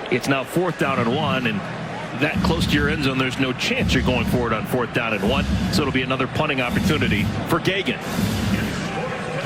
It's now 4th down and 1, and that close to your end zone, there's no chance you're going forward on 4th down and 1. So it'll be another punting opportunity for Gagan.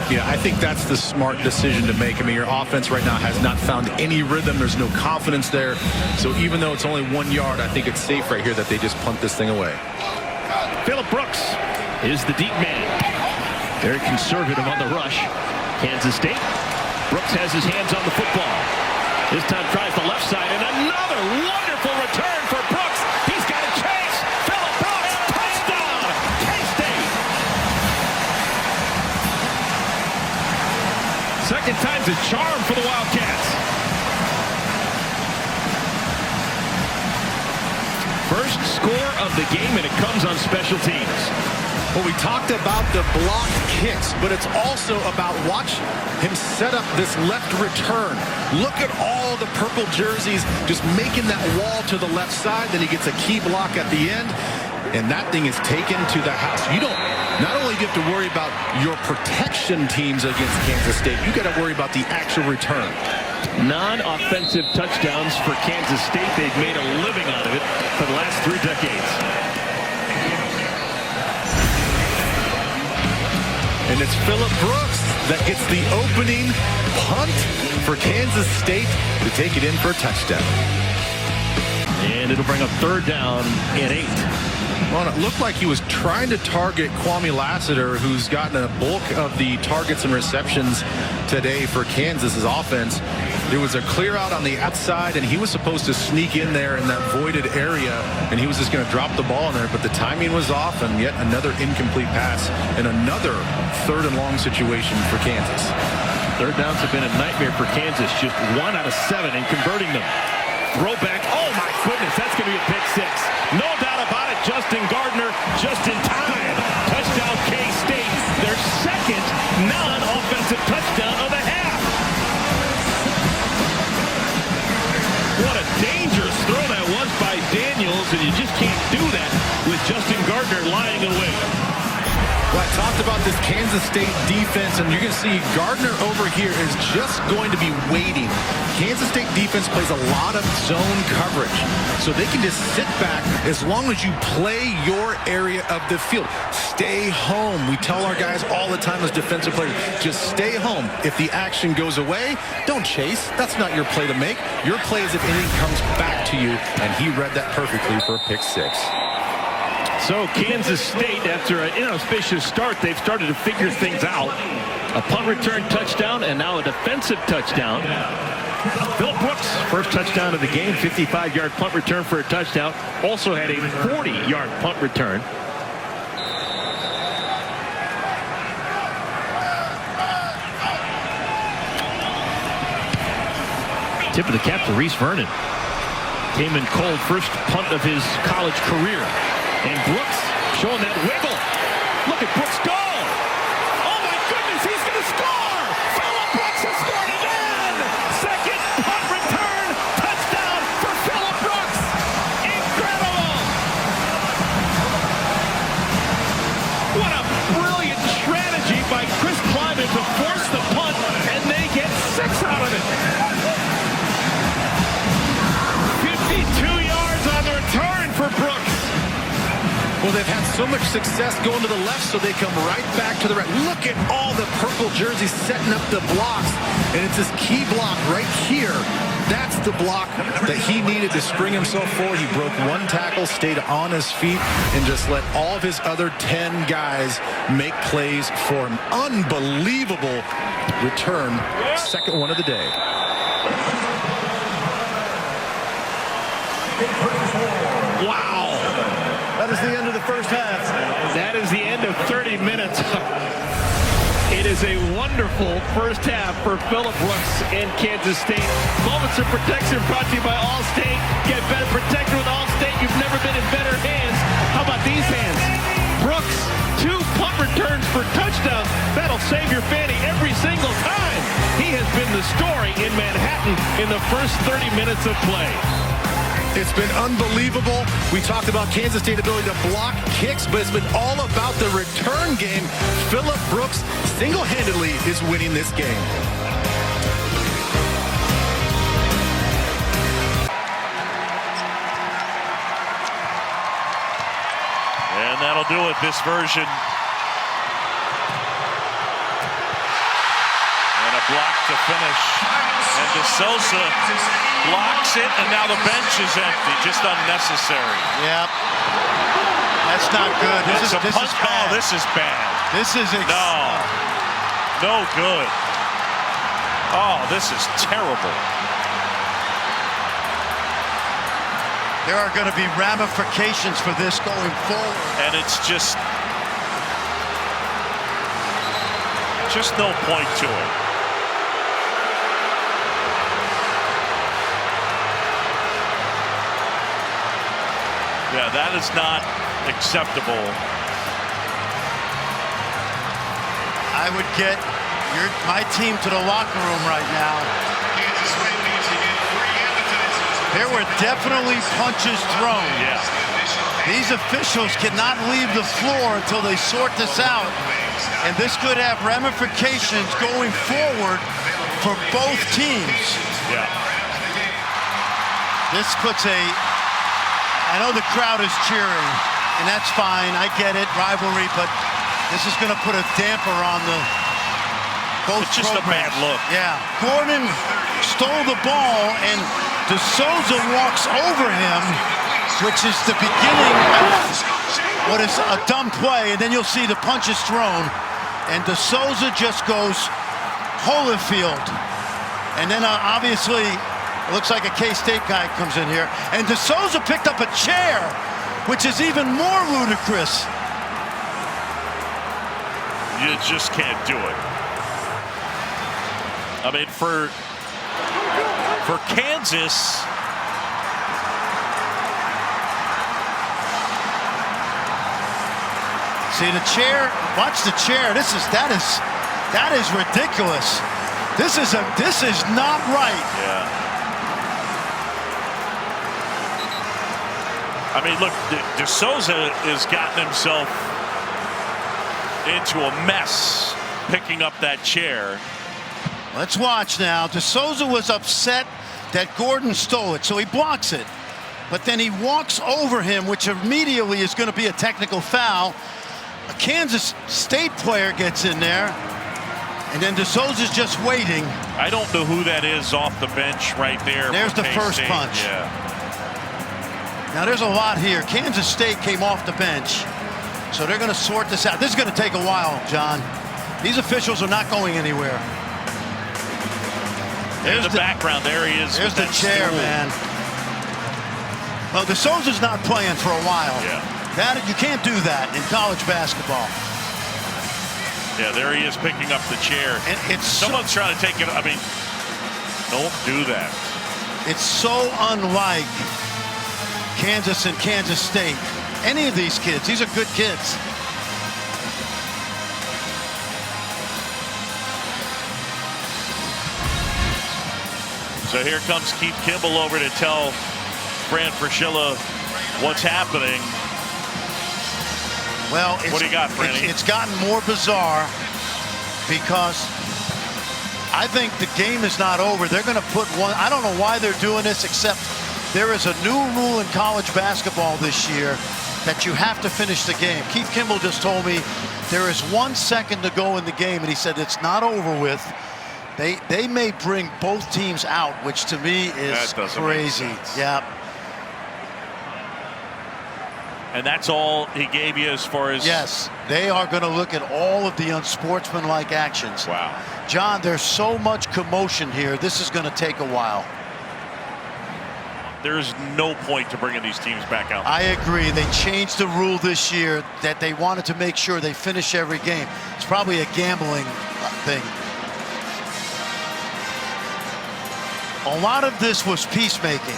Yeah, I think that's the smart decision to make. I mean, your offense right now has not found any rhythm. There's no confidence there. So even though it's only 1 yard, I think it's safe right here that they just punt this thing away. Phillip Brooks is the deep man. Very conservative on the rush. Kansas State. Brooks has his hands on the football. This time tries the left side, and another wonderful return for Brooks. He's got a chase. Phillip Brooks, touchdown, K-State. Second time's a charm for the Wildcats. First score of the game, and it comes on special teams. Well, we talked about the blocked kicks, but it's also about watch him set up this left return. Look at all the purple jerseys just making that wall to the left side. Then he gets a key block at the end, and that thing is taken to the house. You don't, not only do you have to worry about your protection teams against Kansas State, you got to worry about the actual return. Non-offensive touchdowns for Kansas State. They've made a living out of it for the last 3 decades. And it's Phillip Brooks that gets the opening punt for Kansas State to take it in for a touchdown. And it'll bring up 3rd down and 8. Well, it looked like he was trying to target Kwame Lassiter, who's gotten a bulk of the targets and receptions today for Kansas's offense. There was a clear out on the outside, and he was supposed to sneak in there in that voided area, and he was just going to drop the ball in there, but the timing was off, and yet another incomplete pass and another 3rd and long situation for Kansas. 3rd downs have been a nightmare for Kansas, just 1 out of 7 in converting them. Throwback, oh my goodness, that's going to be a pick 6. No doubt about it, Justin Gardner just in time. Touchdown K-State, their 2nd non-offensive touchdown of the half. What a dangerous throw that was by Daniels, and you just can't do that with Justin Gardner lying away. Well, I talked about this Kansas State defense, and you're going to see Gardner over here is just going to be waiting. Kansas State defense plays a lot of zone coverage, so they can just sit back as long as you play your area of the field. Stay home. We tell our guys all the time as defensive players, just stay home. If the action goes away, don't chase. That's not your play to make. Your play is if anything comes back to you, and he read that perfectly for a pick 6. So Kansas State, after an inauspicious start, they've started to figure things out. A punt return touchdown and now a defensive touchdown. Phillip Brooks, first touchdown of the game, 55-yard punt return for a touchdown. Also had a 40-yard punt return. Tip of the cap to Reese Vernon. Came in cold, first punt of his college career. And Brooks showing that wiggle. Look at Brooks go. Oh my goodness, he's going to score. Phillip Brooks has scored again. 2nd punt return touchdown for Phillip Brooks. Incredible. What a brilliant strategy by Chris Kleiman to force the punt, and they get 6 out of it. 52 yards on the return for Brooks. Well, they've had so much success going to the left, so they come right back to the right. Look at all the purple jerseys setting up the blocks, and it's this key block right here. That's the block that he needed to spring himself forward. He broke 1 tackle, stayed on his feet, and just let all of his other 10 guys make plays for an unbelievable return. 2nd one of the day. Wow. That is the end of the first half. That is the end of 30 minutes. It is a wonderful first half for Phillip Brooks and Kansas State. Moments of protection brought to you by Allstate. Get better protected with Allstate. You've never been in better hands. How about these hands? Brooks, 2 punt returns for touchdowns. That'll save your fanny every single time. He has been the story in Manhattan in the first 30 minutes of play. It's been unbelievable. We talked about Kansas State's ability to block kicks, but it's been all about the return game. Phillip Brooks single-handedly is winning this game. that'll do it, this version. And a block to finish. And De Souza blocks it, and now the bench is empty. Just unnecessary. Yep. That's not good. This is bad. Oh, this is bad. This is no good. Oh, this is terrible. There are going to be ramifications for this going forward. And it's just no point to it. Yeah, that is not acceptable. I would get my team to the locker room right now. There were definitely punches thrown. Yeah. These officials cannot leave the floor until they sort this out. And this could have ramifications going forward for both teams. Yeah. This puts I know the crowd is cheering, and that's fine. I get it, rivalry, but this is going to put a damper on both It's just programs. a bad look. Yeah. Gordon stole the ball, and De Souza walks over him, which is the beginning of what is a dumb play, and then you'll see the punches thrown, and De Souza just goes Holyfield. And then obviously, it looks like a K-State guy comes in here, and De Souza picked up a chair, which is even more ludicrous. You just can't do it. I mean, for Kansas, see the chair? Watch the chair. That is ridiculous. This is not right. yeah. I mean, look, De Souza has gotten himself into a mess picking up that chair. Let's watch now. De Souza was upset that Gordon stole it, so he blocks it. But then he walks over him, which immediately is going to be a technical foul. A Kansas State player gets in there, and then De Souza's just waiting. I don't know who that is off the bench right there. There's the first punch. Yeah. Now there's a lot here. Kansas State came off the bench, so they're going to sort this out. This is going to take a while, John. These officials are not going anywhere. There's the background. There he is. There's the chair, man. Well, De Souza's not playing for a while. Yeah. You can't do that in college basketball. Yeah, there he is picking up the chair. And someone's trying to take it. I mean, don't do that. It's so unlike Kansas and Kansas State. Any of these kids, these are good kids. So here comes Keith Kimball over to tell Fran Fraschilla what's happening. Well, what do you got, Franny? It's gotten more bizarre because I think the game is not over. They're going to put one. I don't know why they're doing this, except there is a new rule in college basketball this year that you have to finish the game. Keith Kimball just told me there is 1 second to go in the game, and he said it's not over with. They may bring both teams out, which to me is crazy. Yeah. And that's all he gave you as far as... Yes, they are going to look at all of the unsportsmanlike actions. Wow. John, there's so much commotion here. This is going to take a while. There's no point to bringing these teams back out. I agree. They changed the rule this year that they wanted to make sure they finish every game. It's probably a gambling thing. A lot of this was peacemaking.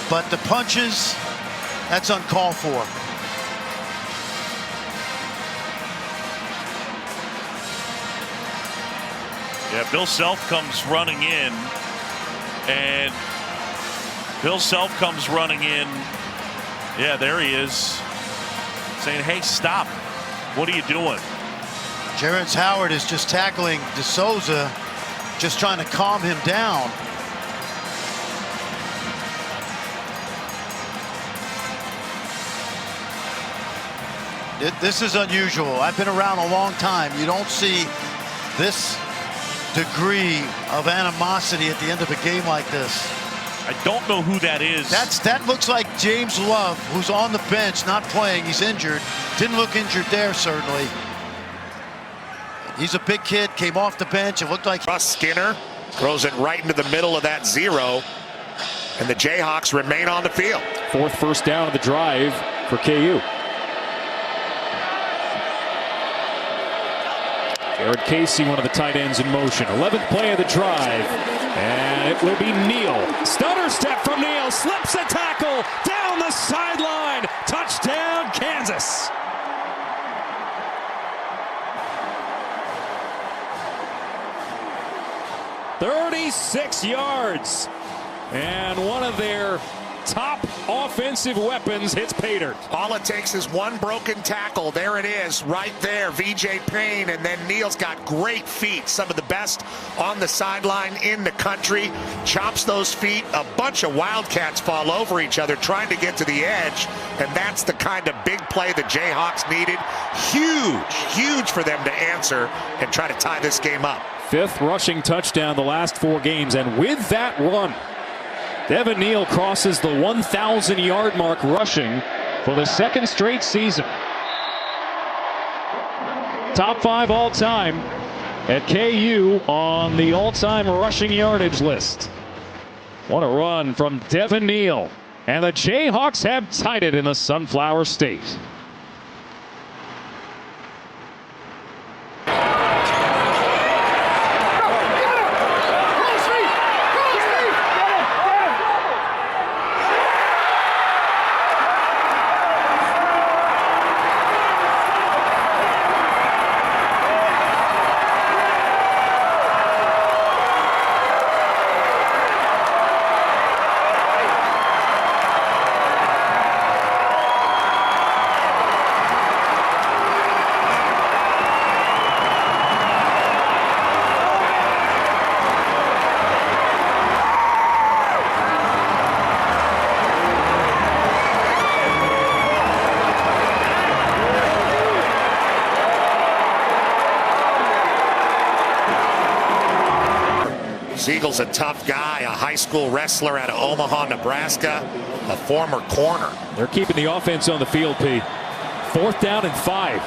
But the punches, that's uncalled for. Yeah, Bill Self comes running in. And Bill Self comes running in. Yeah, there he is. Saying, hey, stop. What are you doing? Terrence Howard is just tackling De Souza, just trying to calm him down. This is unusual. I've been around a long time. You don't see this degree of animosity at the end of a game like this. I don't know who that is. That looks like James Love, who's on the bench, not playing. He's injured. Didn't look injured there, certainly. He's a big kid, came off the bench. It looked like Russ Skinner throws it right into the middle of that zero, and the Jayhawks remain on the field. Fourth first down of the drive for KU. Jared Casey, one of the tight ends in motion. 11th play of the drive. And it will be Neal. Stutter step from Neal. Slips a tackle. Down the sideline. Touchdown, Kansas. "36 yards. And one of their top offensive weapons hits pay dirt. All it takes is one broken tackle. There it is, right there. VJ Payne, and then Neal's got great feet. Some of the best on the sideline in the country. Chops those feet. A bunch of Wildcats fall over each other trying to get to the edge, and that's the kind of big play the Jayhawks needed. Huge for them to answer and try to tie this game up. 5th rushing touchdown the last 4 games, and with that run, Devin Neal crosses the 1,000-yard mark rushing for the 2nd straight season. Top 5 all-time at KU on the all-time rushing yardage list. What a run from Devin Neal. And the Jayhawks have tied it in the Sunflower State. Siegel's a tough guy, a high school wrestler out of Omaha, Nebraska, a former corner. They're keeping the offense on the field, Pete. 4th down and 5.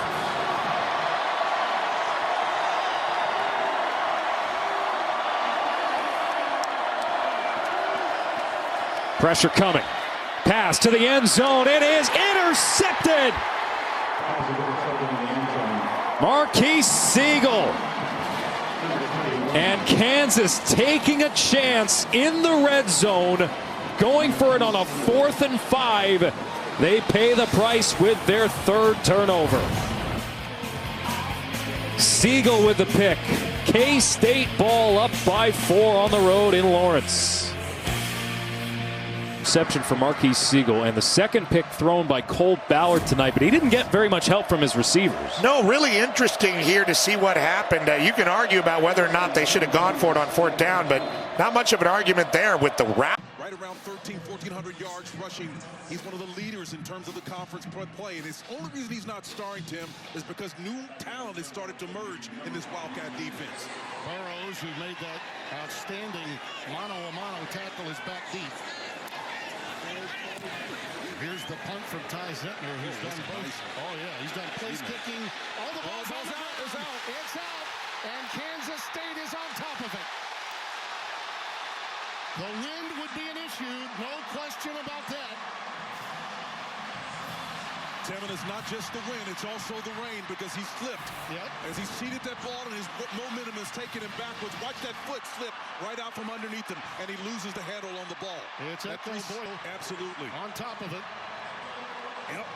Pressure coming. Pass to the end zone. It is intercepted. Marquise Siegel. And Kansas taking a chance in the red zone, going for it on a 4th and 5. They pay the price with their 3rd turnover. Siegel with the pick. K-State ball up by 4 on the road in Lawrence. Reception for Marquise Siegel, and the 2nd pick thrown by Cole Ballard tonight, but he didn't get very much help from his receivers. No, really interesting here to see what happened. You can argue about whether or not they should have gone for it on 4th down, but not much of an argument there with the wrap. Right around 1,400 yards rushing. He's one of the leaders in terms of the conference play, and the only reason he's not starring, Tim, is because new talent has started to merge in this Wildcat defense. Burrows, who made that outstanding mano-a-mano tackle, is back deep. Here's the punt from Ty Zentner, who's done both. Oh, yeah, he's done place kicking. Oh, the ball's out. It's out. And Kansas State is on top of it. The wind would be an issue, no question about that. Tevin, it's not just the wind, it's also the rain, because he slipped. Yep. As he seated that ball and his momentum is taking him backwards. Watch that foot slip right out from underneath him, and he loses the handle on the ball. It's Echo Boyle. Absolutely. On top of it. Yep.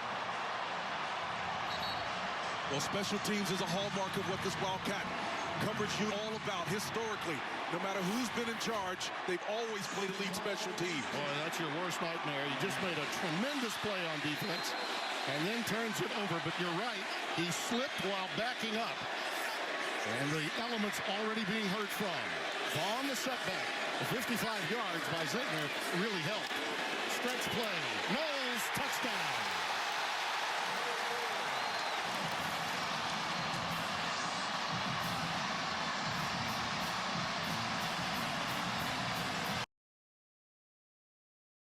Well, special teams is a hallmark of what this Wildcat coverage unit all about historically. No matter who's been in charge, they've always played elite special teams. Boy, that's your worst nightmare. You just made a tremendous play on defense and then turns it over. But you're right, he slipped while backing up. And the elements already being heard from. On the setback, the 55 yards by Zentner really helped. Stretch play. No